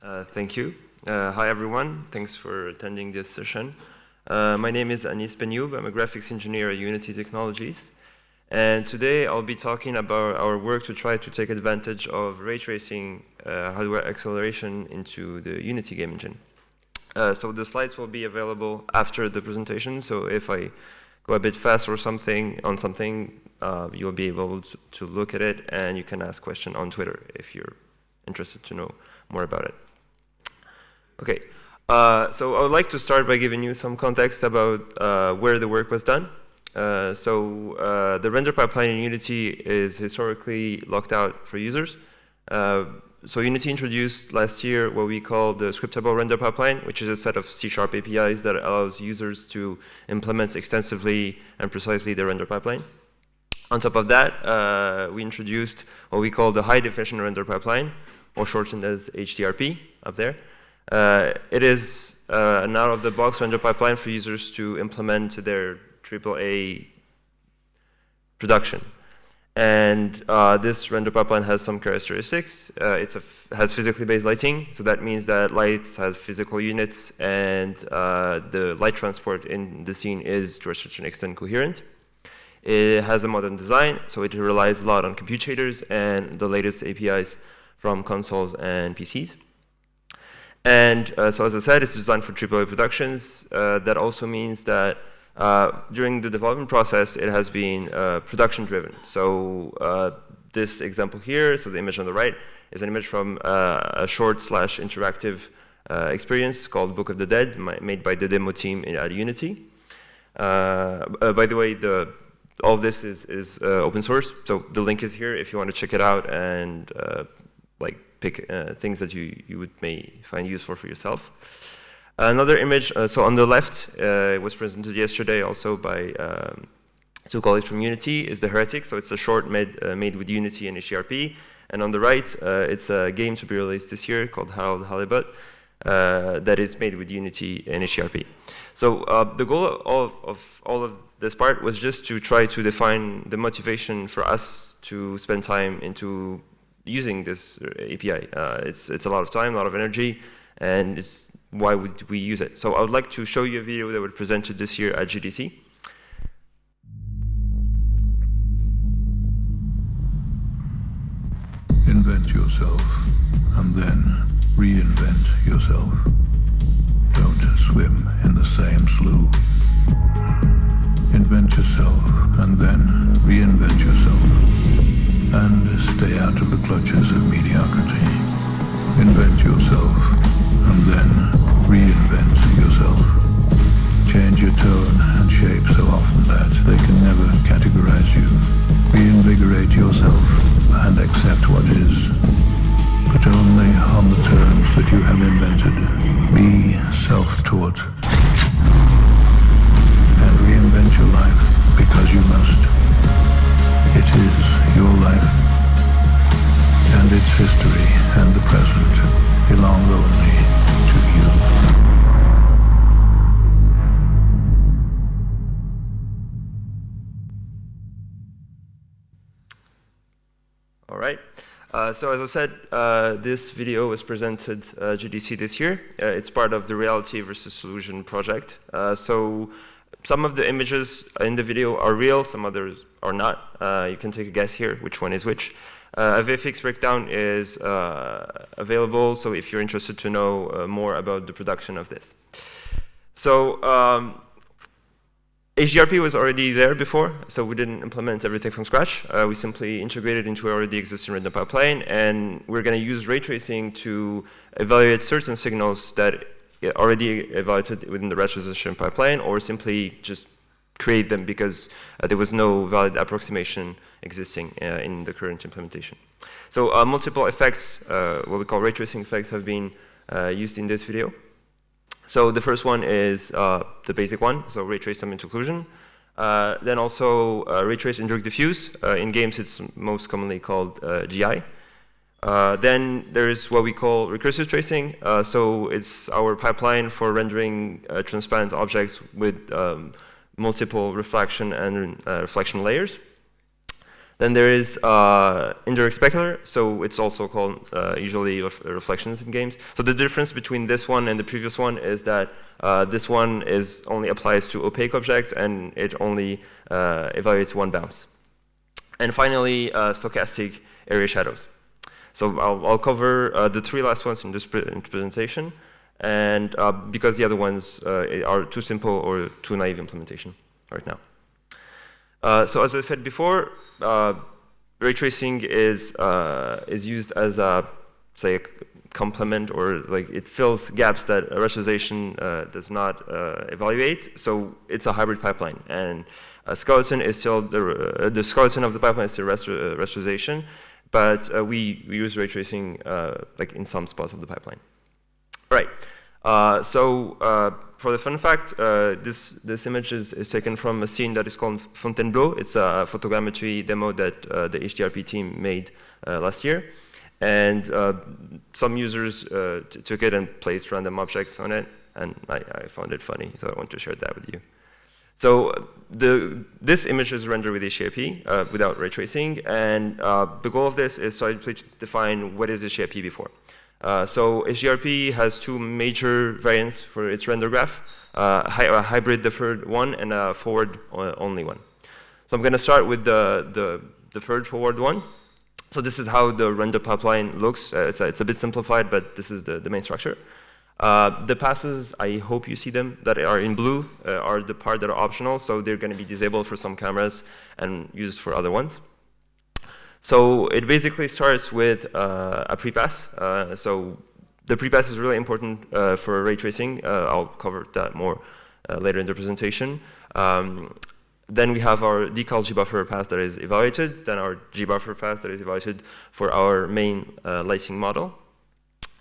Thank you. Hi, everyone. Thanks for attending this session. My name is Benyoub. I'm a graphics engineer at Unity Technologies. And today I'll be talking about our work to try to take advantage of ray tracing hardware acceleration into the Unity game engine. So the slides will be available after the presentation. So if I go a bit fast or something, you'll be able to look at it, and you can ask questions on Twitter if you're interested to know more about it. Okay, so I would like to start by giving you some context about where the work was done. The render pipeline in Unity is historically locked out for users. So Unity introduced last year what we call the scriptable render pipeline, which is a set of C# APIs that allows users to implement extensively and precisely the render pipeline. On top of that, we introduced what we call the high definition render pipeline, or shortened as HDRP up there. It is an out-of-the-box render pipeline for users to implement their AAA production. And this render pipeline has some characteristics. It has physically based lighting, so that means that lights have physical units, and the light transport in the scene is, to a certain extent, coherent. It has a modern design, so it relies a lot on compute shaders and the latest APIs from consoles and PCs. And so as I said, it's designed for AAA productions. That also means that during the development process, it has been production driven. So this example here, so the image on the right, is an image from a short/interactive experience called Book of the Dead, made by the demo team at Unity. By the way, all of this is open source, so the link is here if you want to check it out and pick things that you may find useful for yourself. Another image, so on the left, it was presented yesterday also by two colleagues from Unity, is The Heretic. So it's a short made with Unity and HDRP. And on the right, it's a game to be released this year called Harold Halibut that is made with Unity and HDRP. So the goal of all of this part was just to try to define the motivation for us to spend time into using this API. It's a lot of time, a lot of energy, and it's why would we use it? So I would like to show you a video that was presented this year at GDC. Invent yourself, and then reinvent yourself. Don't swim in the same slough. Invent yourself, and then reinvent yourself. And stay out of the clutches of mediocrity. Invent yourself, and then reinvent yourself. Change your tone and shape so often that they can never categorize you. Reinvigorate yourself and accept what is, but only on the terms that you have invented. Be self-taught and reinvent your life because you must. It is your life, and its history and the present belong only to you. All right. So as I said, this video was presented GDC this year. It's part of the Reality versus Solution project. So some of the images in the video are real, some others are not. You can take a guess here which one is which. A VFX breakdown is available, so if you're interested to know more about the production of this. So HDRP was already there before, so we didn't implement everything from scratch. We simply integrated into already existing render pipeline, and we're going to use ray tracing to evaluate certain signals that already evaluated within the resolution pipeline, or simply just create them because there was no valid approximation existing in the current implementation. So multiple effects, what we call ray tracing effects, have been used in this video. So the first one is the basic one, so ray trace element occlusion. Then also ray trace indirect diffuse. In games, it's most commonly called GI. Then there's what we call recursive tracing. So it's our pipeline for rendering transparent objects with multiple reflection and reflection layers. Then there is indirect specular, so it's also called usually reflections in games. So the difference between this one and the previous one is that this one only applies to opaque objects, and it only evaluates one bounce. And finally, stochastic area shadows. So I'll cover the three last ones in this presentation, and because the other ones are too simple or too naive implementation right now. So as I said before, ray tracing is used as a, say, a complement, or like it fills gaps that rasterization does not evaluate. So it's a hybrid pipeline, and a skeleton is still the skeleton of the pipeline is still rasterization, but we use ray tracing like in some spots of the pipeline. All right. So for the fun fact, this image is taken from a scene that is called Fontainebleau. It's a photogrammetry demo that the HDRP team made last year. And some users took it and placed random objects on it, and I found it funny, so I want to share that with you. So this image is rendered with HDRP without ray tracing, and the goal of this is to define what is HDRP before. So HDRP has two major variants for its render graph, a hybrid deferred one and a forward only one. So I'm going to start with the deferred forward one. So this is how the render pipeline looks. It's a bit simplified, but this is the main structure. The passes, I hope you see them, that are in blue are the part that are optional, so they're going to be disabled for some cameras and used for other ones. So it basically starts with a prepass. So the prepass is really important for ray tracing. I'll cover that more later in the presentation. Then we have our decal gbuffer pass that is evaluated, then our gbuffer pass that is evaluated for our main lighting model.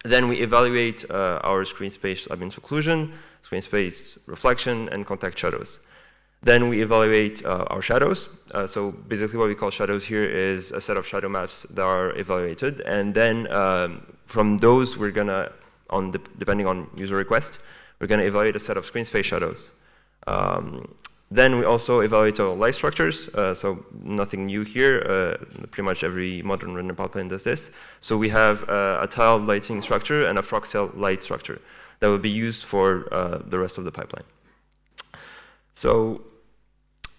Then we evaluate our screen space ambient occlusion, screen space reflection, and contact shadows. Then we evaluate our shadows. So basically what we call shadows here is a set of shadow maps that are evaluated. And then from those, we're going to, depending on user request, we're going to evaluate a set of screen space shadows. Then we also evaluate our light structures. So nothing new here. Pretty much every modern render pipeline does this. So we have a tiled lighting structure and a Froxel light structure that will be used for the rest of the pipeline. So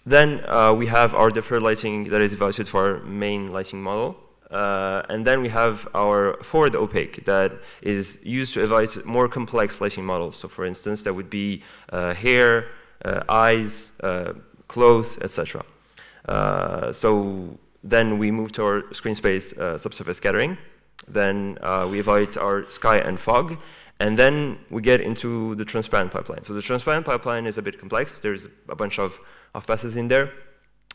then we have our deferred lighting that is evaluated for our main lighting model. And then we have our forward opaque that is used to evaluate more complex lighting models. So for instance, that would be hair, eyes, clothes, etc. So then we move to our screen space subsurface scattering. Then we evaluate our sky and fog. And then we get into the transparent pipeline. So the transparent pipeline is a bit complex. There's a bunch of passes in there.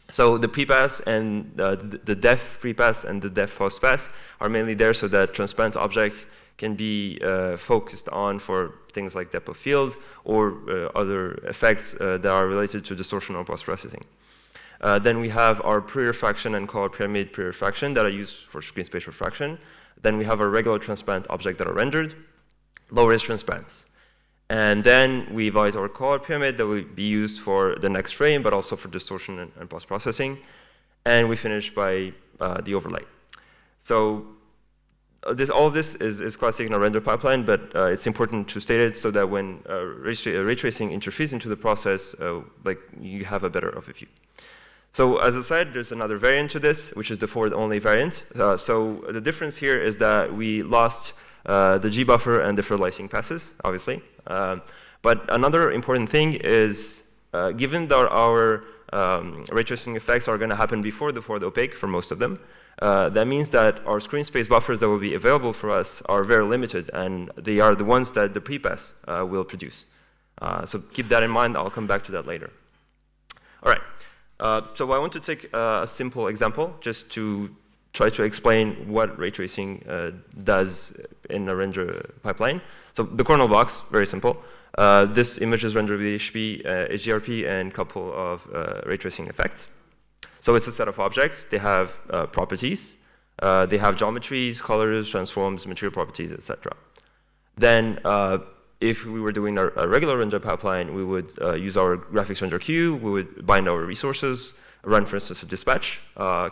So the prepass and the depth prepass and the depth post pass are mainly there so that transparent objects can be focused on for things like depth of field or other effects that are related to distortion or post-processing. Then we have our pre-refraction and color pyramid pre-refraction that are used for screen space refraction. Then we have our regular transparent objects that are rendered, low-res transparents. And then we evaluate our color pyramid that will be used for the next frame, but also for distortion and post-processing. And we finish by the overlay. So all of this is classic in a render pipeline, but it's important to state it so that when ray tracing interferes into the process, like you have a better overview. So as I said, there's another variant to this, which is the forward-only variant. So the difference here is that we lost the gbuffer and deferred lighting passes, obviously. But another important thing is, given that our ray tracing effects are going to happen before the forward opaque for most of them, that means that our screen space buffers that will be available for us are very limited, and they are the ones that the prepass will produce. So keep that in mind. I'll come back to that later. All right. So I want to take a simple example just to try to explain what ray tracing does in a render pipeline. So the kernel box, very simple. This image is rendered with HDRP and a couple of ray tracing effects. So it's a set of objects. They have properties. They have geometries, colors, transforms, material properties, etc. Then if we were doing a regular render pipeline, we would use our graphics render queue. We would bind our resources. run, for instance, a dispatch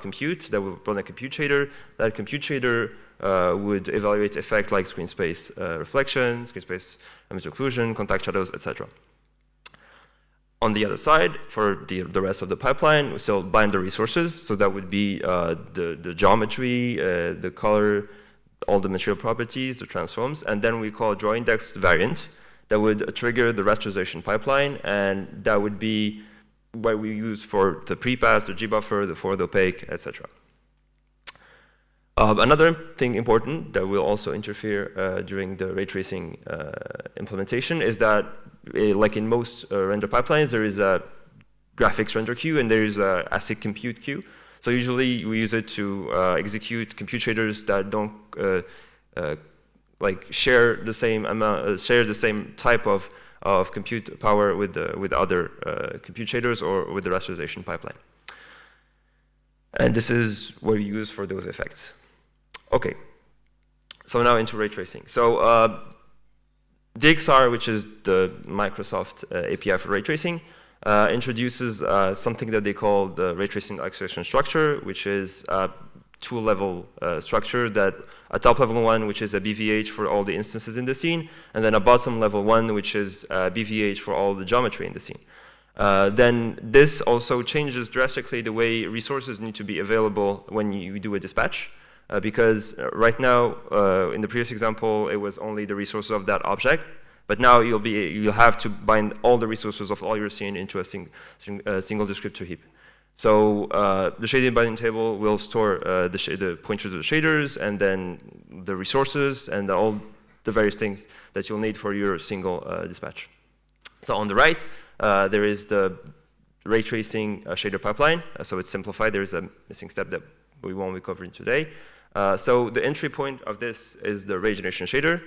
compute that will run a compute shader. That compute shader would evaluate effect like screen space reflection, screen space image occlusion, contact shadows, etc. On the other side, for the rest of the pipeline, we still bind the resources. So that would be the geometry, the color, all the material properties, the transforms, and then we call draw indexed variant that would trigger the rasterization pipeline, and that would be what we use for the prepass, the gbuffer, the forward opaque, etc. Another thing important that will also interfere during the ray tracing implementation is that, like in most render pipelines, there is a graphics render queue and there is a ASIC compute queue. So usually we use it to execute compute shaders that don't like share the same amount, share the same type of compute power with other compute shaders or with the rasterization pipeline. And this is what we use for those effects. Okay, so now into ray tracing. So DXR, which is the Microsoft API for ray tracing, introduces something that they call the ray tracing acceleration structure, which is a two-level structure that a top-level one, which is a BVH for all the instances in the scene, and then a bottom-level one, which is a BVH for all the geometry in the scene. Then this also changes drastically the way resources need to be available when you do a dispatch. Because right now, in the previous example, it was only the resources of that object, but now you'll have to bind all the resources of all your scene into a single descriptor heap. So the shading binding table will store the pointers of the shaders, and then the resources, and all the various things that you'll need for your single dispatch. So on the right, there is the ray tracing shader pipeline. So it's simplified. There is a missing step that we won't be covering today. So the entry point of this is the ray generation shader.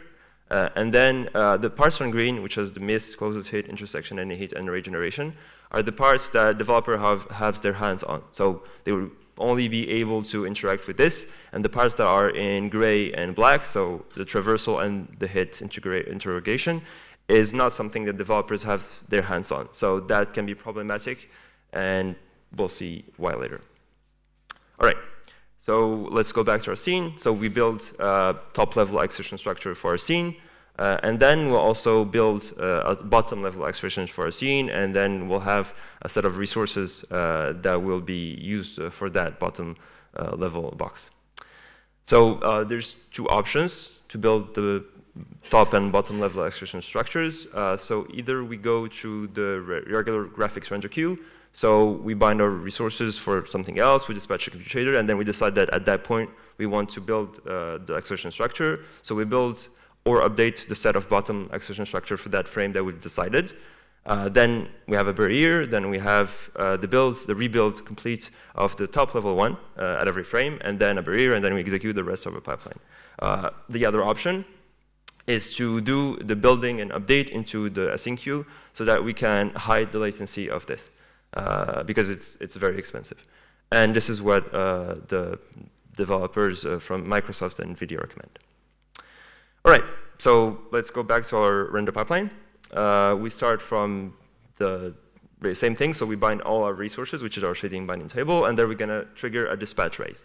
And then the parts on green, which is the mist, closest hit, intersection, any hit, and ray generation, are the parts that developer has their hands on. So they will only be able to interact with this. And the parts that are in gray and black, so the traversal and the hit interrogation, is not something that developers have their hands on. So that can be problematic, and we'll see why later. All right. So let's go back to our scene. So we build a top-level acceleration structure for our scene, and then we'll also build a bottom-level acceleration for our scene, and then we'll have a set of resources that will be used for that bottom-level box. So there's two options to build the top and bottom-level acceleration structures. So either we go to the regular graphics render queue. So we bind our resources for something else, we dispatch a compute shader, and then we decide that at that point we want to build the acceleration structure. So we build or update the set of bottom acceleration structure for that frame that we've decided. Then we have a barrier, then we have the rebuild complete of the top level one at every frame, and then a barrier, and then we execute the rest of the pipeline. The other option is to do the building and update into the async queue so that we can hide the latency of this. Because it's very expensive. And this is what the developers from Microsoft and NVIDIA recommend. All right, so let's go back to our render pipeline. We start from the same thing, so we bind all our resources, which is our shading binding table, and then we're going to trigger a dispatch raise.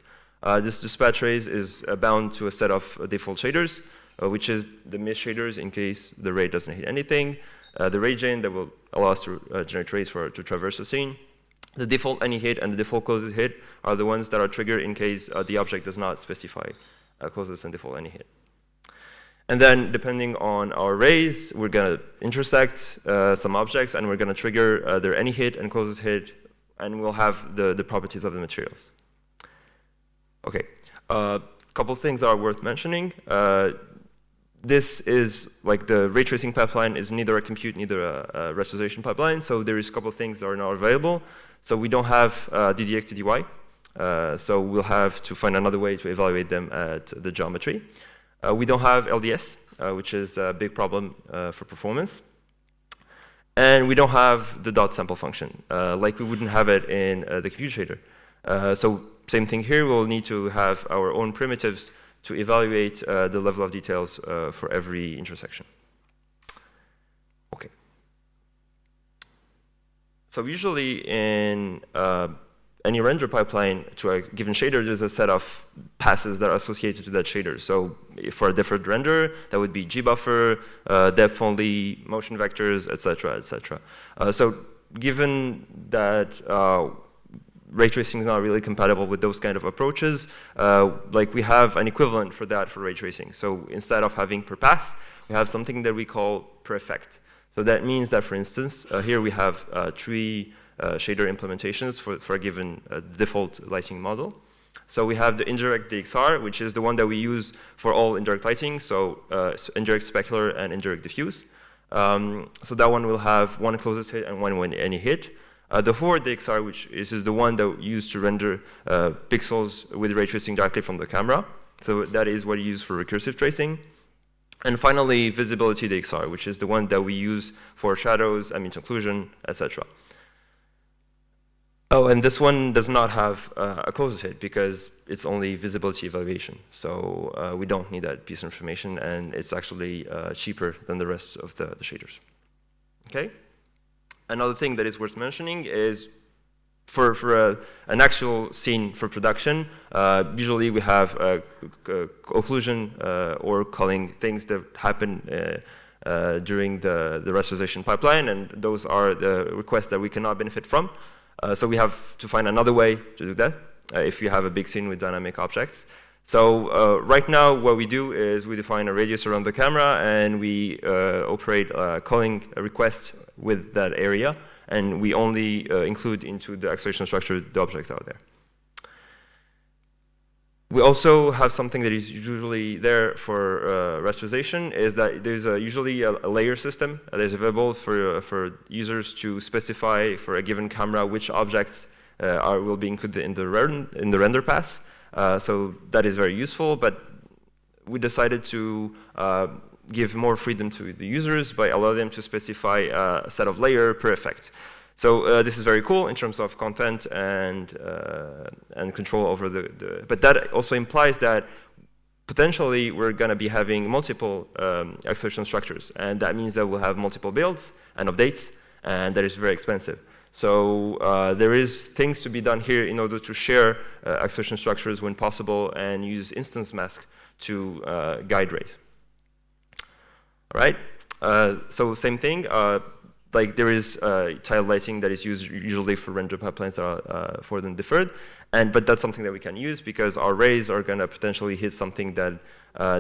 This dispatch raise is bound to a set of default shaders, which is the mist shaders in case the ray doesn't hit anything, the ray gen that will allow us to generate rays to traverse the scene. The default any hit and the default closest hit are the ones that are triggered in case the object does not specify closest and default any hit. And then depending on our rays, we're going to intersect some objects, and we're going to trigger their any hit and closest hit, and we'll have the properties of the materials. Okay, couple things are worth mentioning. This is like the ray tracing pipeline is neither a compute, neither a rasterization pipeline. So there is a couple of things that are not available. So we don't have DDX, DDY. So we'll have to find another way to evaluate them at the geometry. We don't have LDS, which is a big problem for performance. And we don't have the dot sample function, like we wouldn't have it in the compute shader. So same thing here. We'll need to have our own primitives to evaluate the level of details for every intersection. Okay. So usually in any render pipeline to a given shader, there's a set of passes that are associated to that shader. So for a different render, that would be gbuffer, depth only, motion vectors, etc., etc. So given that ray tracing is not really compatible with those kind of approaches, like we have an equivalent for that for ray tracing. So instead of having per pass, we have something that we call per effect. So that means that, for instance, here we have 3 shader implementations for a given default lighting model. So we have the indirect DXR, which is the one that we use for all indirect lighting, so indirect specular and indirect diffuse. So that one will have one closest hit and one when any hit. The forward DXR, which is the one that we use to render pixels with ray tracing directly from the camera. So that is what you use for recursive tracing. And finally, visibility DXR, which is the one that we use for shadows, ambient occlusion, etc. Oh, and this one does not have a closest hit because it's only visibility evaluation. So we don't need that piece of information, and it's actually cheaper than the rest of the shaders. Okay? Another thing that is worth mentioning is for an actual scene for production, usually we have occlusion or culling things that happen during the rasterization pipeline, and those are the requests that we cannot benefit from. So we have to find another way to do that if you have a big scene with dynamic objects. So right now what we do is we define a radius around the camera and we operate calling a request with that area, and we only include into the acceleration structure the objects out there. We also have something that is usually there for rasterization, is that there's usually a layer system that is available for users to specify for a given camera which objects will be included in the render pass. So that is very useful, but we decided to give more freedom to the users by allowing them to specify a set of layer per effect. So this is very cool in terms of content and control over but that also implies that potentially we're going to be having multiple acceleration structures, and that means that we'll have multiple builds and updates, and that is very expensive. So there is things to be done here in order to share acceleration structures when possible and use instance mask to guide rays. All right. So same thing. Like there is tiled lighting that is used usually for render pipelines that are forward and deferred, but that's something that we can use because our rays are going to potentially hit something that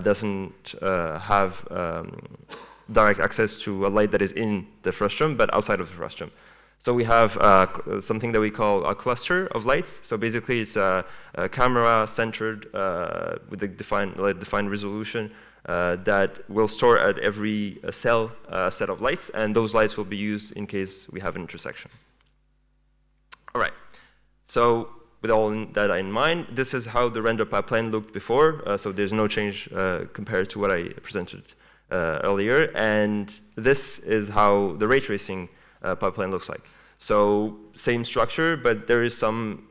doesn't have direct access to a light that is in the frustum but outside of the frustum. So we have something that we call a cluster of lights. So basically it's a camera centered with a defined resolution that will store at every cell set of lights, and those lights will be used in case we have an intersection. All right, so with all that in mind, this is how the render pipeline looked before, so there's no change compared to what I presented earlier, and this is how the ray tracing pipeline looks like. So same structure, but there is some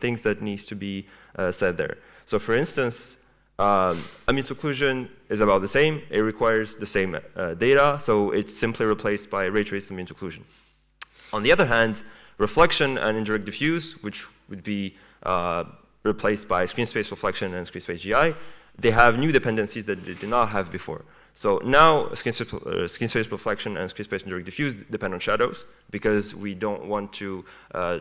things that needs to be said there. So for instance, ambient occlusion is about the same. It requires the same data, so it's simply replaced by ray traced ambient occlusion. On the other hand, reflection and indirect diffuse, which would be replaced by screen space reflection and screen space GI, they have new dependencies that they did not have before. So now screen space reflection and screen space indirect diffuse depend on shadows because we don't want to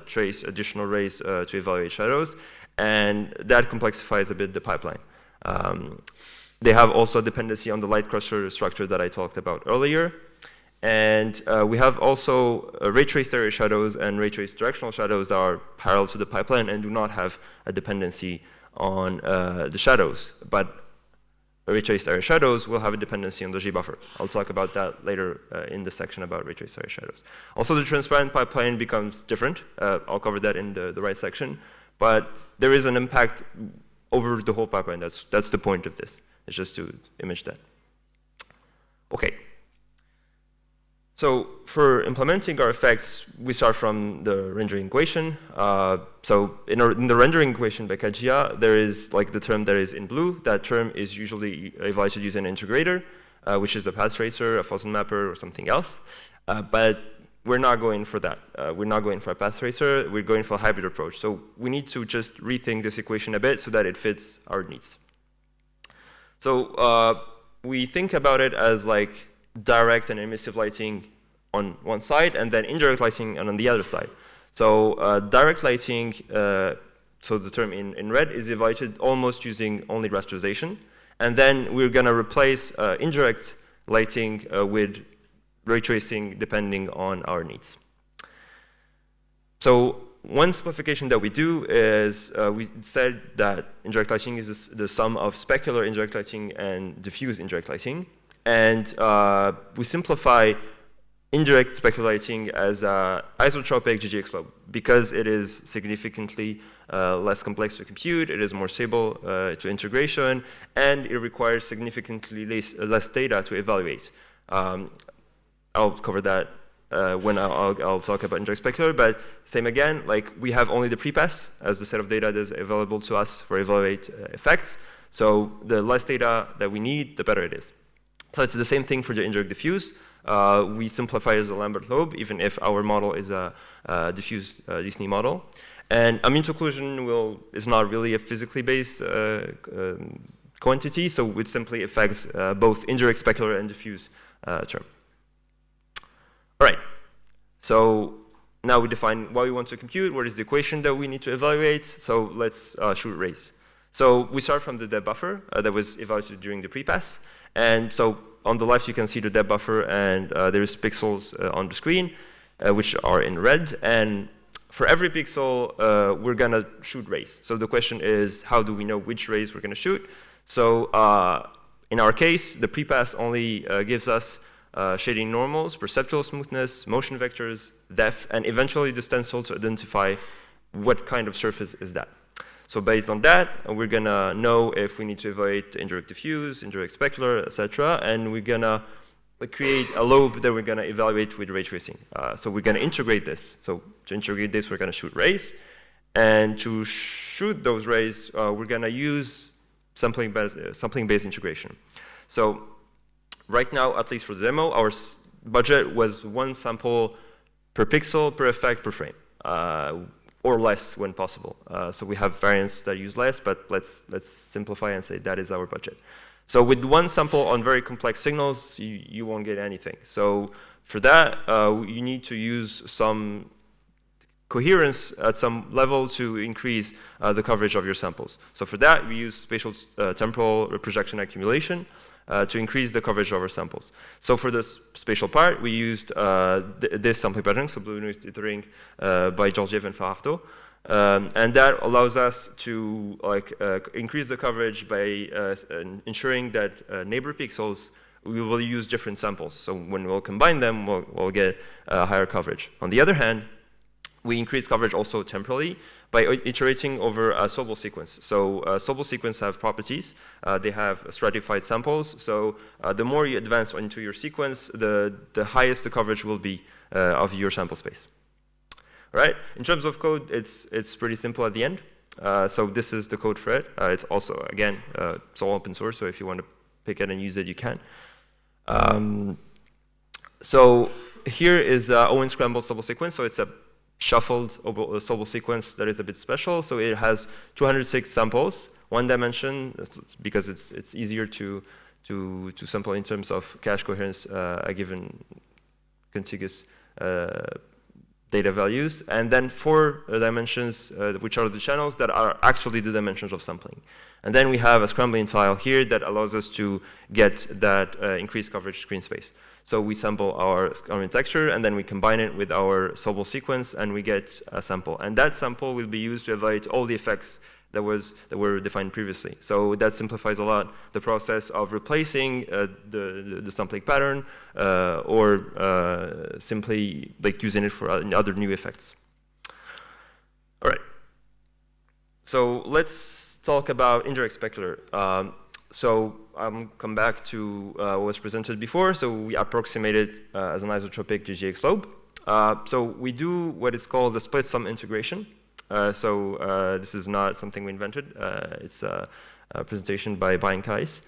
trace additional rays to evaluate shadows, and that complexifies a bit the pipeline. They have also dependency on the light cluster structure that I talked about earlier. And we have also ray traced area shadows and ray traced directional shadows that are parallel to the pipeline and do not have a dependency on the shadows. But ray traced area shadows will have a dependency on the G buffer. I'll talk about that later in the section about ray traced area shadows. Also, the transparent pipeline becomes different. I'll cover that in the right section. But there is an impact over the whole pipeline. That's the point of this. It's just to image that. Okay. So for implementing our effects, we start from the rendering equation. So in the rendering equation by Kajia, there is like the term that is in blue. That term is usually evaluated using an integrator, which is a path tracer, a Fossen mapper, or something else. But we're not going for that. We're not going for a path tracer. We're going for a hybrid approach. So we need to just rethink this equation a bit so that it fits our needs. So we think about it as like direct and emissive lighting on one side, and then indirect lighting on the other side. So direct lighting, so the term in red, is evaluated almost using only rasterization. And then we're going to replace indirect lighting with ray tracing depending on our needs. So one simplification that we do is we said that indirect lighting is the sum of specular indirect lighting and diffuse indirect lighting. And we simplify indirect specular lighting as an isotropic GGX lobe because it is significantly less complex to compute, it is more stable to integration, and it requires significantly less data to evaluate. I'll cover that when I'll talk about indirect specular, but same again, like we have only the prepass as the set of data that is available to us for evaluate effects. So the less data that we need, the better it is. So it's the same thing for the indirect diffuse. We simplify as a Lambert lobe, even if our model is a diffuse Disney model. And amine occlusion is not really a physically based quantity, so it simply affects both indirect specular and diffuse term. All right, so now we define what we want to compute, what is the equation that we need to evaluate, so let's shoot rays. So we start from the depth buffer that was evaluated during the prepass, and so on the left you can see the depth buffer, and there's pixels on the screen, which are in red, and for every pixel, we're gonna shoot rays. So the question is, how do we know which rays we're gonna shoot? So in our case, the prepass only gives us shading normals, perceptual smoothness, motion vectors, depth, and eventually the stencil to identify what kind of surface is that. So based on that, we're gonna know if we need to evaluate indirect diffuse, indirect specular, etc., and we're gonna create a lobe that we're gonna evaluate with ray tracing. So we're gonna integrate this. So to integrate this, we're gonna shoot rays, and to shoot those rays, we're gonna use sampling-based integration. So right now, at least for the demo, our budget was 1 sample per pixel, per effect, per frame, or less when possible. So we have variants that use less, but let's simplify and say that is our budget. So with 1 sample on very complex signals, you won't get anything. So for that, you need to use some coherence at some level to increase the coverage of your samples. So for that, we use spatial temporal projection accumulation to increase the coverage of our samples. So for the spatial part, we used this sampling pattern, so blue noise tethering by Georgiev and Fajardo. And that allows us to increase the coverage by ensuring that neighbor pixels, we will use different samples. So when we'll combine them, we'll get higher coverage. On the other hand, we increase coverage also temporally by iterating over a Sobel sequence. So Sobel sequence have properties. They have stratified samples. So the more you advance into your sequence, the highest the coverage will be of your sample space. Right? In terms of code, it's pretty simple at the end. So this is the code for it. It's also, again, it's all open source, so if you want to pick it and use it, you can. So here is Owen scrambled Sobel sequence. So it's a shuffled Sobel sequence that is a bit special. So it has 206 samples, 1 dimension, because it's easier to sample in terms of cache coherence a given contiguous data values, and then 4 dimensions, which are the channels that are actually the dimensions of sampling. And then we have a scrambling tile here that allows us to get that increased coverage screen space. So we sample our scrambling texture, and then we combine it with our Sobel sequence, and we get a sample. And that sample will be used to evaluate all the effects that were defined previously. So that simplifies a lot the process of replacing the sampling pattern or simply using it for other new effects. All right. So let's talk about indirect specular. So I'll come back to what was presented before. So we approximate it as an isotropic GGX lobe. So we do what is called the split sum integration. This is not something we invented. It's a presentation by Brian Kais.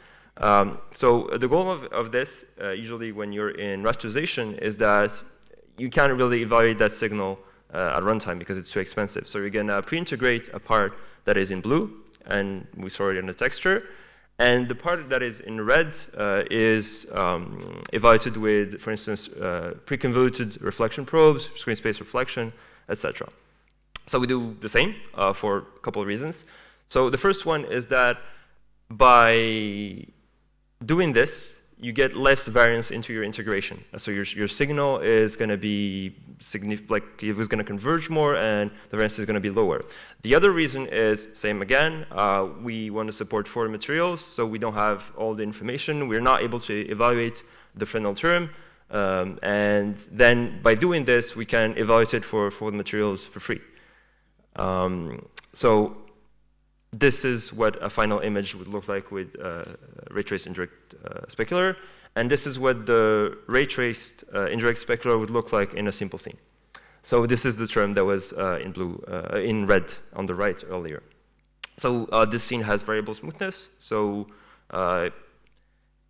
So the goal of this, usually when you're in rasterization, is that you can't really evaluate that signal at runtime because it's too expensive. So you're gonna pre-integrate a part that is in blue, and we store it in the texture. And the part that is in red is evaluated with, for instance, pre-convoluted reflection probes, screen space reflection, etc. So we do the same for a couple of reasons. So the first one is that by doing this, you get less variance into your integration. So your signal is going to be like it was going to converge more, and the variance is going to be lower. The other reason is same again. We want to support foreign materials, so we don't have all the information. We're not able to evaluate the Fresnel term, and then by doing this, we can evaluate it for foreign materials for free. So this is what a final image would look like with ray traced indirect specular, and this is what the ray traced indirect specular would look like in a simple scene. So this is the term that was in blue, in red on the right earlier. So this scene has variable smoothness, so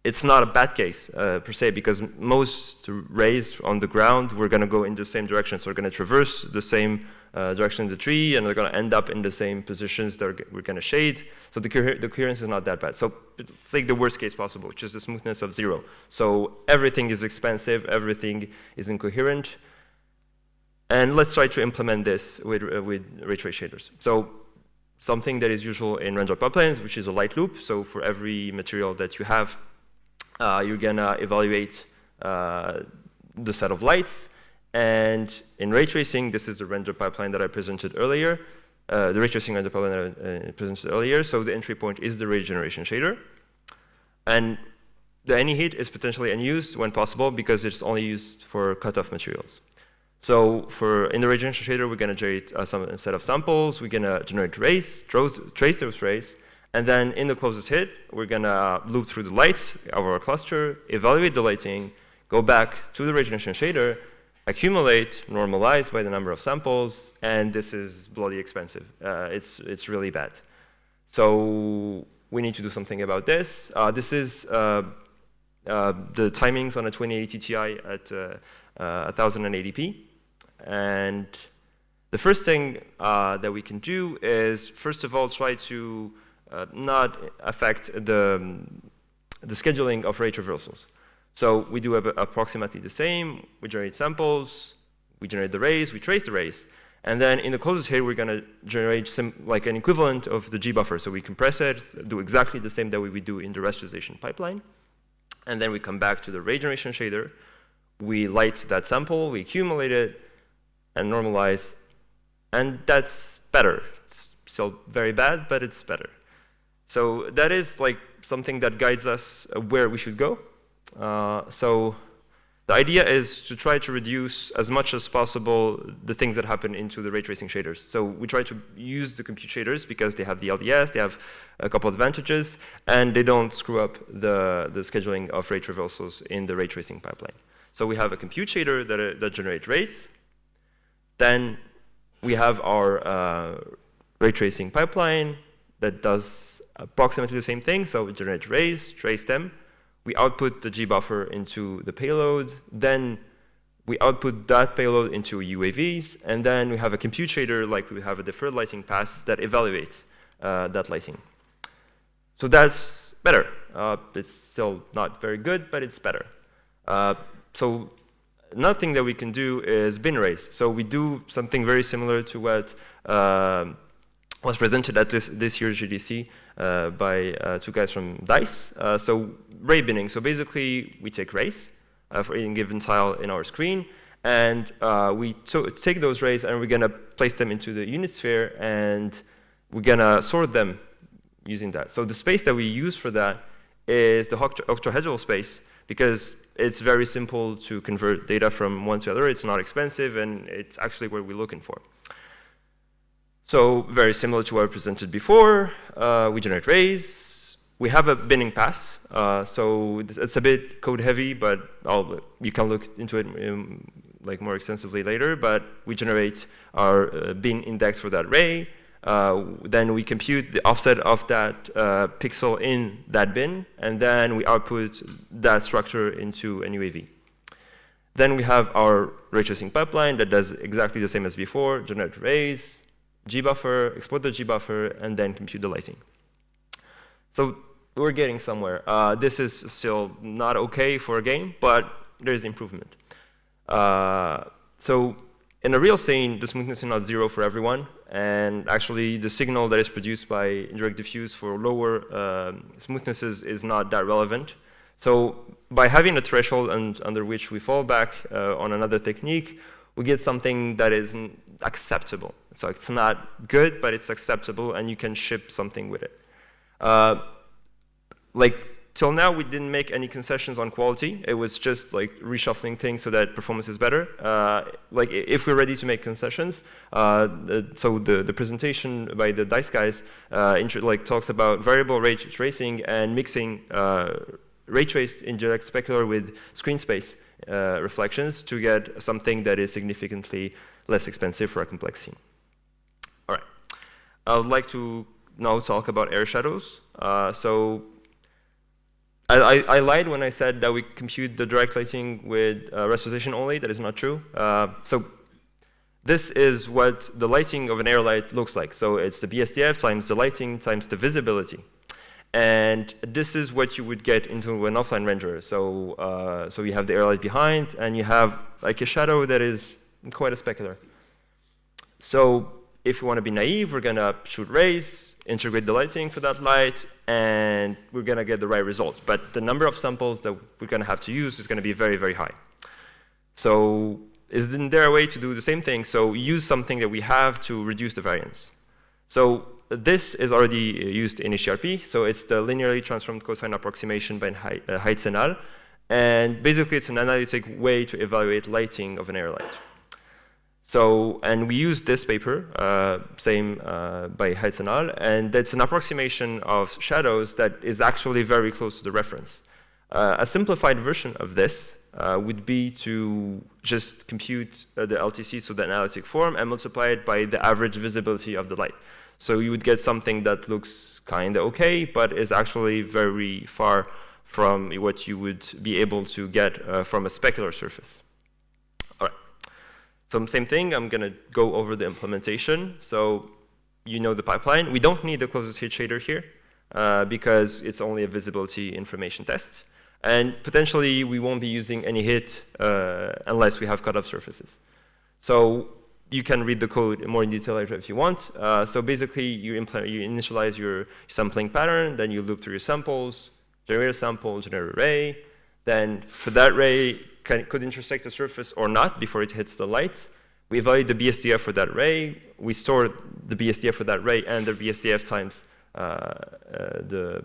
it's not a bad case per se, because most rays on the ground we're going to go in the same direction, so we're going to traverse the same direction in the tree, and they're going to end up in the same positions that we're going to shade. So the coherence is not that bad. So it's like the worst case possible, which is the smoothness of 0. So everything is expensive, everything is incoherent. And let's try to implement this with ray trace shaders. So something that is usual in render pipelines, which is a light loop. So for every material that you have, you're going to evaluate the set of lights. And in ray tracing, this is the render pipeline that I presented earlier, the ray tracing render pipeline that I presented earlier. So the entry point is the ray generation shader. And the anyHeat is potentially unused when possible because it's only used for cutoff materials. So in the ray generation shader, we're going to generate a set of samples. We're going to generate rays, trace those rays. And then in the closest hit, we're going to loop through the lights of our cluster, evaluate the lighting, go back to the ray generation shader, accumulate, normalize by the number of samples, and this is bloody expensive. It's really bad. So we need to do something about this. This is the timings on a 2080 Ti at 1080p. And the first thing that we can do is, first of all, try to not affect the scheduling of ray traversals. So we do approximately the same. We generate samples, we generate the rays, we trace the rays. And then in the closest hit, we're going to generate like an equivalent of the G buffer. So we compress it, do exactly the same that we would do in the rasterization pipeline. And then we come back to the ray generation shader. We light that sample, we accumulate it, and normalize. And that's better. It's still very bad, but it's better. So that is like something that guides us where we should go. So the idea is to try to reduce as much as possible the things that happen into the ray tracing shaders. So we try to use the compute shaders because they have the LDS, they have a couple of advantages, and they don't screw up the scheduling of ray traversals in the ray tracing pipeline. So we have a compute shader that generates rays. Then we have our ray tracing pipeline that does approximately the same thing. So we generate rays, trace them. We output the G buffer into the payload. Then we output that payload into UAVs. And then we have a compute shader, like we have a deferred lighting pass that evaluates that lighting. So that's better. It's still not very good, but it's better. So another thing that we can do is bin rays. So we do something very similar to what was presented at this year's GDC by two guys from DICE. So ray binning. So basically, we take rays for any given tile in our screen, and we take those rays and we're going to place them into the unit sphere, and we're going to sort them using that. So the space that we use for that is the octahedral space, because it's very simple to convert data from one to the other. It's not expensive, and it's actually what we're looking for. So very similar to what I presented before, we generate rays. We have a binning pass. So it's a bit code heavy, but you can look into it like more extensively later. But we generate our bin index for that ray. Then we compute the offset of that pixel in that bin, and then we output that structure into an UAV. Then we have our ray tracing pipeline that does exactly the same as before, generate rays, gbuffer, export the gbuffer, and then compute the lighting. So we're getting somewhere. This is still not okay for a game, but there's improvement. So in a real scene, the smoothness is not 0 for everyone, and actually the signal that is produced by indirect diffuse for lower smoothnesses is not that relevant. So by having a threshold under which we fall back on another technique, we get something that is acceptable. So it's not good, but it's acceptable, and you can ship something with it. Till now, we didn't make any concessions on quality. It was just like reshuffling things so that performance is better. If we're ready to make concessions, so the presentation by the DICE guys talks about variable ray tracing and mixing ray traced indirect specular with screen space reflections to get something that is significantly less expensive for a complex scene. All right, I would like to now talk about air shadows. I lied when I said that we compute the direct lighting with rasterization only. That is not true. So this is what the lighting of an air light looks like. So it's the BSDF times the lighting times the visibility. And this is what you would get into an offline renderer. So you have the air light behind, and you have like a shadow that is quite a specular. So if you want to be naive, we're going to shoot rays, integrate the lighting for that light, and we're going to get the right results. But the number of samples that we're going to have to use is going to be very, very high. So isn't there a way to do the same thing? So use something that we have to reduce the variance. So this is already used in HDRP. So it's the linearly transformed cosine approximation by Heitzenal. And basically, it's an analytic way to evaluate lighting of an air light. So, and we use this paper, by Heitzenal, and that's an approximation of shadows that is actually very close to the reference. A simplified version of this would be to just compute the LTC, so the analytic form, and multiply it by the average visibility of the light. So you would get something that looks kind of okay, but is actually very far from what you would be able to get from a specular surface. So same thing, I'm going to go over the implementation. So you know the pipeline. We don't need the closest hit shader here because it's only a visibility information test. And potentially, we won't be using any hit unless we have cutoff surfaces. So you can read the code more in detail later if you want. So basically, you initialize your sampling pattern, then you loop through your samples, generate a sample, generate a ray. Then for that ray, could intersect the surface or not before it hits the light. We evaluate the BSDF for that ray. We store the BSDF for that ray and the BSDF times the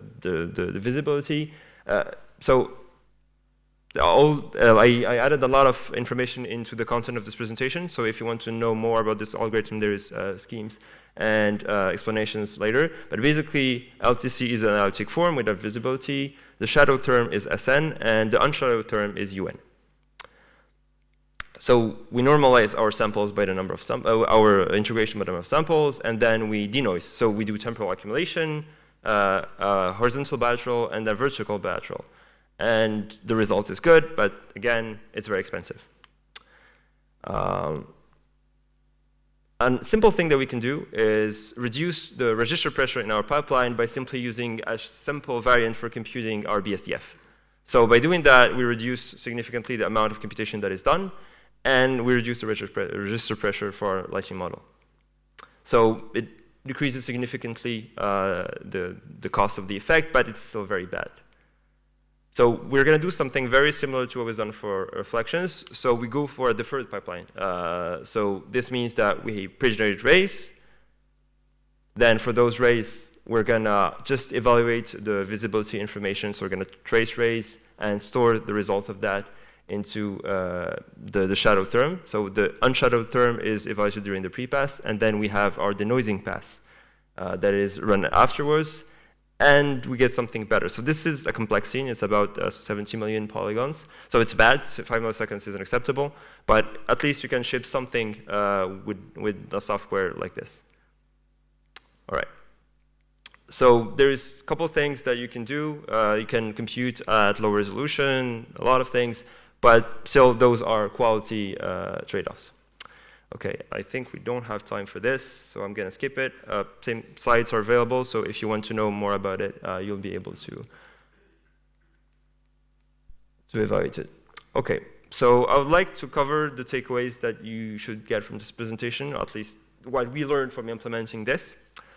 visibility. I added a lot of information into the content of this presentation. So if you want to know more about this algorithm, there is schemes and explanations later. But basically, LTC is an analytic form with a visibility. The shadow term is SN, and the unshadowed term is UN. So we normalize our samples by the number of our integration by the number of samples, and then we denoise. So we do temporal accumulation, horizontal bilateral, and a vertical bilateral. And the result is good, but again, it's very expensive. A simple thing that we can do is reduce the register pressure in our pipeline by simply using a simple variant for computing our BSDF. So by doing that, we reduce significantly the amount of computation that is done, and we reduce the register pressure for our lighting model. So it decreases significantly the cost of the effect, but it's still very bad. So we're going to do something very similar to what was done for reflections. So we go for a deferred pipeline. So this means that we pre-generate rays. Then for those rays, we're going to just evaluate the visibility information. So we're going to trace rays and store the result of that into the shadow term. So the unshadowed term is evaluated during the pre-pass, and then we have our denoising pass that is run afterwards, and we get something better. So this is a complex scene. It's about 70 million polygons. So it's bad. 5 milliseconds isn't acceptable, but at least you can ship something with a software like this. All right. So there's a couple of things that you can do. You can compute at low resolution, a lot of things. but still those are quality trade-offs. Okay, I think we don't have time for this, so I'm going to skip it. Same slides are available, so if you want to know more about it, you'll be able to evaluate it. Okay, so I would like to cover the takeaways that you should get from this presentation, or at least what we learned from implementing this.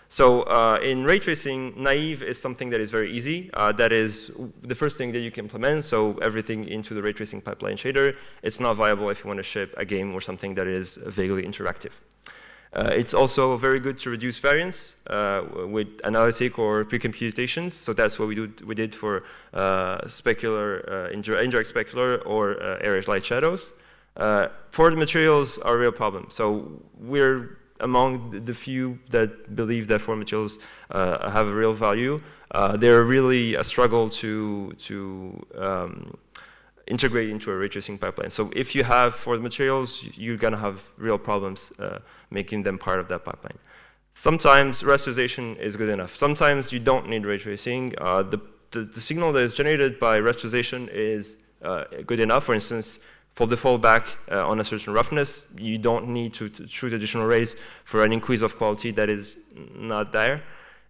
So in ray tracing, naive is something that is very easy. That is the first thing that you can implement, so everything into the ray tracing pipeline shader. It's not viable if you want to ship a game or something that is vaguely interactive. It's also very good to reduce variance with analytic or pre-computations. So that's what we did for specular, indirect specular or area light shadows. For the materials are a real problem. So we're among the few that believe that foreign materials have a real value. They're really a struggle to integrate into a ray tracing pipeline. So if you have foreign materials, you're going to have real problems making them part of that pipeline. Sometimes rasterization is good enough. Sometimes you don't need ray tracing. The signal that is generated by rasterization is good enough. For instance, for the fallback on a certain roughness, you don't need to shoot additional rays for an increase of quality that is not there.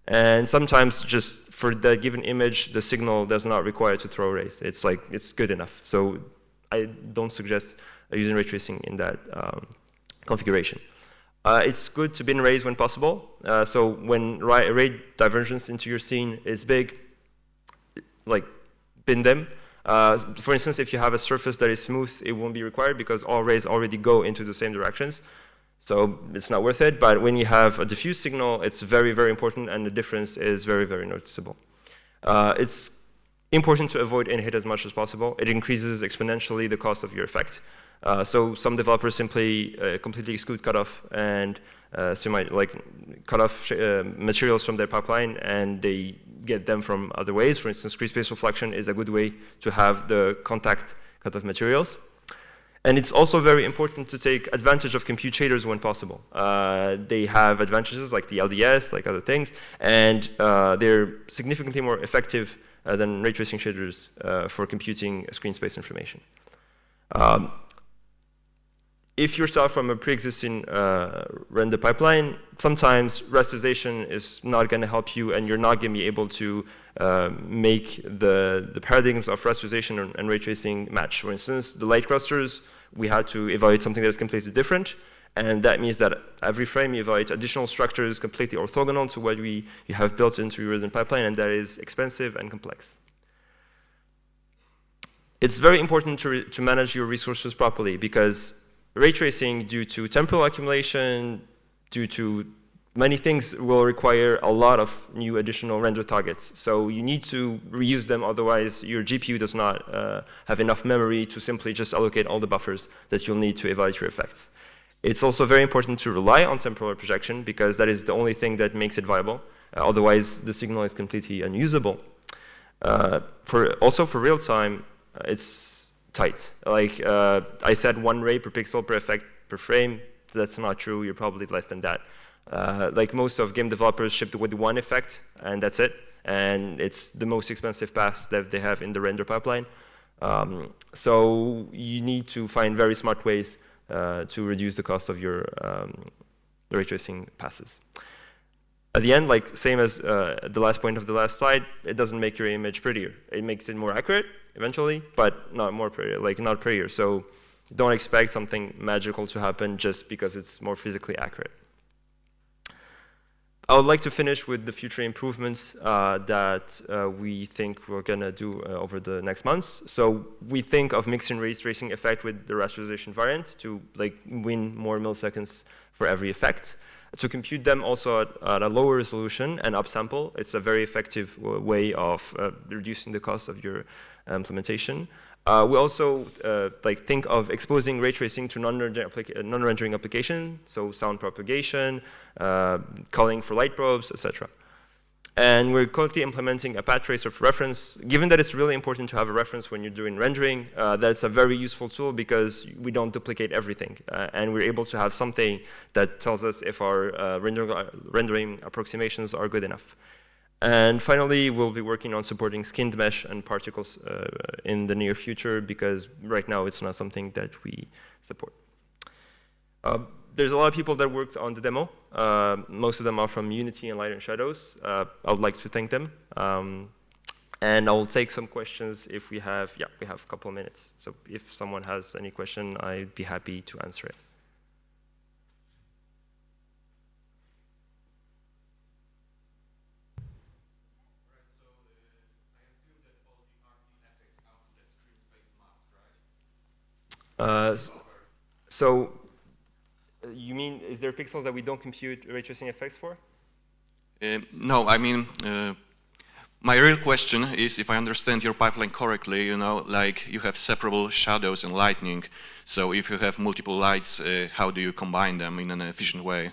And sometimes just for the given image, the signal does not require to throw rays. It's like, it's good enough. So I don't suggest using ray tracing in that configuration. It's good to bin rays when possible. So when ray divergence into your scene is big, like bin them. For instance, if you have a surface that is smooth, it won't be required because all rays already go into the same directions. So it's not worth it. But when you have a diffuse signal, it's very, very important, and the difference is very, very noticeable. It's important to avoid in-hit as much as possible. It increases exponentially the cost of your effect. So some developers simply completely exclude cutoff and so you might like cut off materials from their pipeline, and they get them from other ways. For instance, free space reflection is a good way to have the contact cutoff materials. And it's also very important to take advantage of compute shaders when possible. They have advantages like the LDS, like other things, and they're significantly more effective than ray tracing shaders for computing screen space information. If you start from a pre-existing render pipeline, sometimes rasterization is not going to help you, and you're not going to be able to make the paradigms of rasterization and ray tracing match. For instance, the light clusters, we had to evaluate something that is completely different, and that means that every frame you evaluate additional structures completely orthogonal to what you have built into your render pipeline, and that is expensive and complex. It's very important to manage your resources properly, because ray tracing, due to temporal accumulation, due to many things, will require a lot of new additional render targets. So you need to reuse them, otherwise your GPU does not have enough memory to simply just allocate all the buffers that you'll need to evaluate your effects. It's also very important to rely on temporal projection, because that is the only thing that makes it viable. Otherwise, the signal is completely unusable. Also for real time, it's tight. Like I said, 1 ray per pixel per effect per frame. That's not true. You're probably less than that. Like most of game developers ship with 1 effect, and that's it. And it's the most expensive pass that they have in the render pipeline. So you need to find very smart ways to reduce the cost of your ray tracing passes. At the end, like same as the last point of the last slide, it doesn't make your image prettier. It makes it more accurate eventually, but not more prettier, like not prettier. So don't expect something magical to happen just because it's more physically accurate. I would like to finish with the future improvements that we think we're going to do over the next months. So we think of mixing ray tracing effect with the rasterization variant to like win more milliseconds for every effect. To compute them also at a lower resolution and upsample, it's a very effective way of reducing the cost of your implementation. We also think of exposing ray tracing to non-rendering application, so sound propagation, culling for light probes, etc. And we're currently implementing a path tracer for reference. Given that it's really important to have a reference when you're doing rendering, that's a very useful tool because we don't duplicate everything. And we're able to have something that tells us if our rendering approximations are good enough. And finally, we'll be working on supporting skinned mesh and particles in the near future, because right now it's not something that we support. There's a lot of people that worked on the demo. Most of them are from Unity and Light and Shadows. I would like to thank them. And I'll take some questions if we have, we have a couple of minutes. So if someone has any question, I'd be happy to answer it. So you mean, is there pixels that we don't compute ray tracing effects for? No, I mean, my real question is, if I understand your pipeline correctly, you know, like you have separable shadows and lighting. So if you have multiple lights, how do you combine them in an efficient way?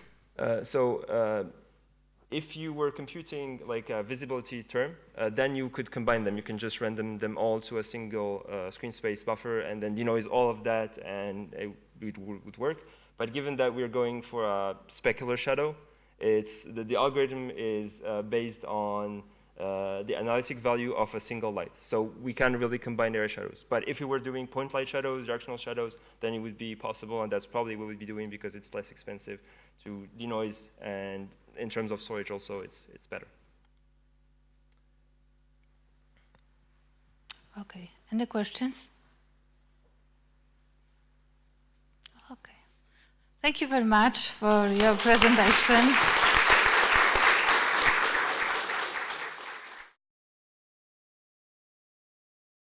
If you were computing like a visibility term, then you could combine them. You can just random them all to a single screen space buffer and then denoise all of that, and it would work. But given that we're going for a specular shadow, the algorithm is based on the analytic value of a single light. So we can't really combine area shadows. But if we were doing point light shadows, directional shadows, then it would be possible, and that's probably what we'd be doing because it's less expensive to denoise, and in terms of storage also, it's better. Okay, any questions? Okay. Thank you very much for your presentation.